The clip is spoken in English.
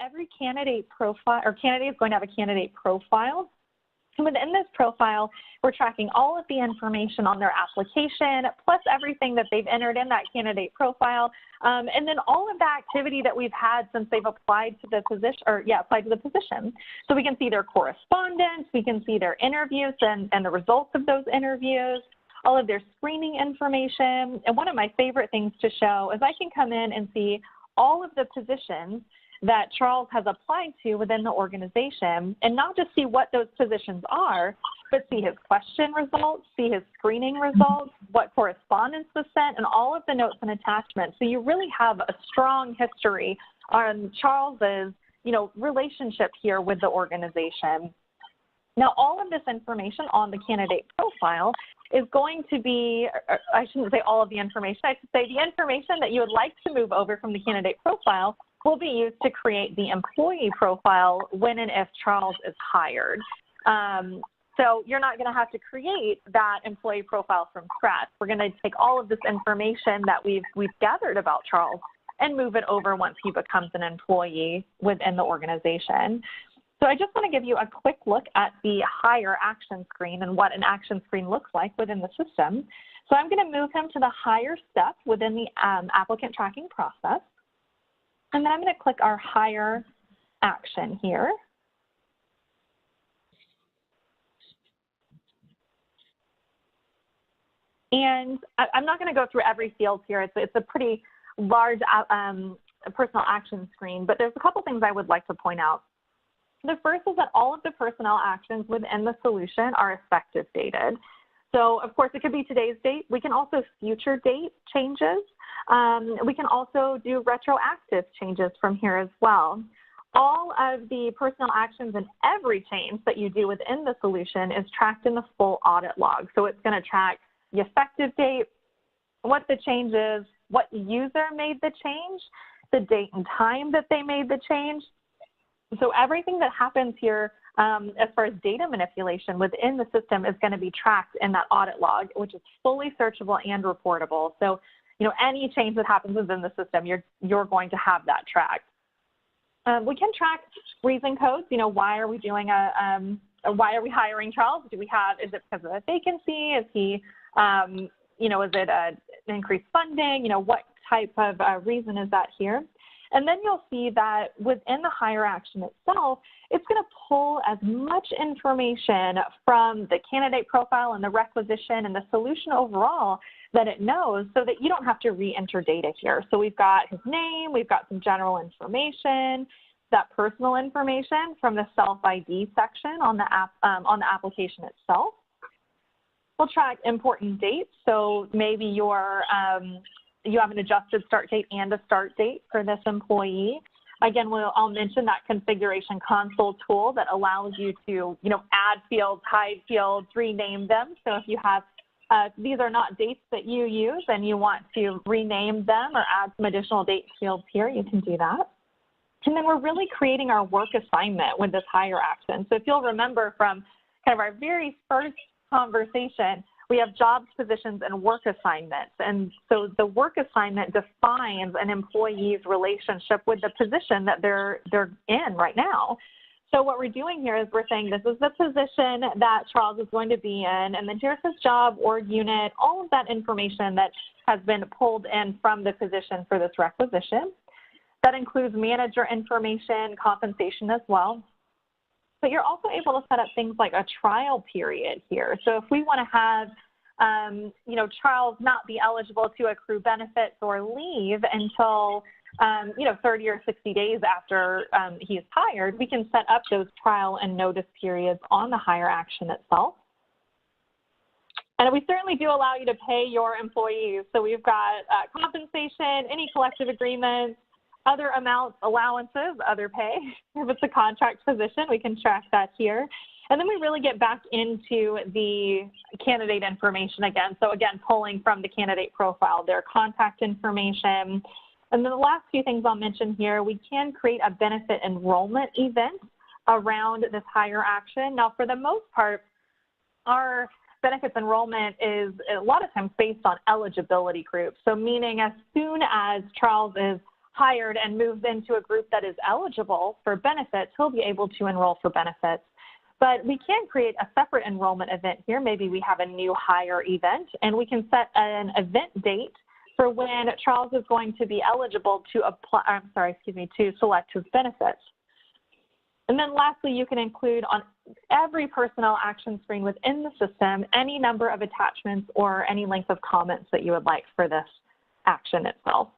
every candidate profile, or candidate is going to have a candidate profile. And within this profile, we're tracking all of the information on their application, plus everything that they've entered in that candidate profile, and then all of the activity that we've had since they've applied to the position, applied to the position. So we can see their correspondence, we can see their interviews and the results of those interviews, all of their screening information. And one of my favorite things to show is I can come in and see all of the positions that Charles has applied to within the organization, and not just see what those positions are, but see his question results, see his screening results, what correspondence was sent, and all of the notes and attachments. So you really have a strong history on Charles's, relationship here with the organization. Now, all of this information on the candidate profile is going to be, I shouldn't say all of the information, I should say the information that you would like to move over from the candidate profile will be used to create the employee profile when and if Charles is hired. So you're not going to have to create that employee profile from scratch. We're going to take all of this information that we've gathered about Charles and move it over once he becomes an employee within the organization. So I just want to give you a quick look at the hire action screen and what an action screen looks like within the system. So I'm going to move him to the hire step within the applicant tracking process. And then I'm going to click our hire action here. And I'm not going to go through every field here. It's a pretty large personal action screen, but there's a couple things I would like to point out. The first is that all of the personnel actions within the solution are effective dated. So, of course, it could be today's date. We can also future date changes. We can also do retroactive changes from here as well. All of the personnel actions and every change that you do within the solution is tracked in the full audit log. So it's going to track the effective date, what the change is, what user made the change, the date and time that they made the change. So everything that happens here as far as data manipulation within the system is going to be tracked in that audit log, which is fully searchable and reportable. So, any change that happens within the system, you're going to have that tracked. We can track reason codes. Why are we doing why are we hiring Charles? Is it because of a vacancy? Is he, is it an increased funding? What type of reason is that here? And then you'll see that within the hire action itself, it's going to pull as much information from the candidate profile and the requisition and the solution overall that it knows, so that you don't have to re-enter data here. So we've got his name, we've got some general information, that personal information from the self-ID section on the application itself. We'll track important dates. So maybe you have an adjusted start date and a start date for this employee. Again, I'll mention that configuration console tool that allows you to, add fields, hide fields, rename them. So if you have, these are not dates that you use and you want to rename them or add some additional date fields here, you can do that. And then we're really creating our work assignment with this hire action. So if you'll remember from kind of our very first conversation, we have jobs, positions, and work assignments. And so the work assignment defines an employee's relationship with the position that they're in right now. So what we're doing here is we're saying this is the position that Charles is going to be in, and then here's his job, org unit, all of that information that has been pulled in from the position for this requisition. That includes manager information, compensation as well. But you're also able to set up things like a trial period here. So if we want to have, Charles not be eligible to accrue benefits or leave until, 30 or 60 days after he's hired, we can set up those trial and notice periods on the hire action itself. And we certainly do allow you to pay your employees. So we've got compensation, any collective agreements, other amounts, allowances, other pay. If it's a contract position, we can track that here. And then we really get back into the candidate information again. So again, pulling from the candidate profile, their contact information. And then the last few things I'll mention here, we can create a benefit enrollment event around this hire action. Now, for the most part, our benefits enrollment is a lot of times based on eligibility groups. So meaning as soon as Charles is hired and moves into a group that is eligible for benefits, he'll be able to enroll for benefits. But we can create a separate enrollment event here. Maybe we have a new hire event, and we can set an event date for when Charles is going to be eligible to apply, to select his benefits. And then lastly, you can include on every personnel action screen within the system any number of attachments or any length of comments that you would like for this action itself.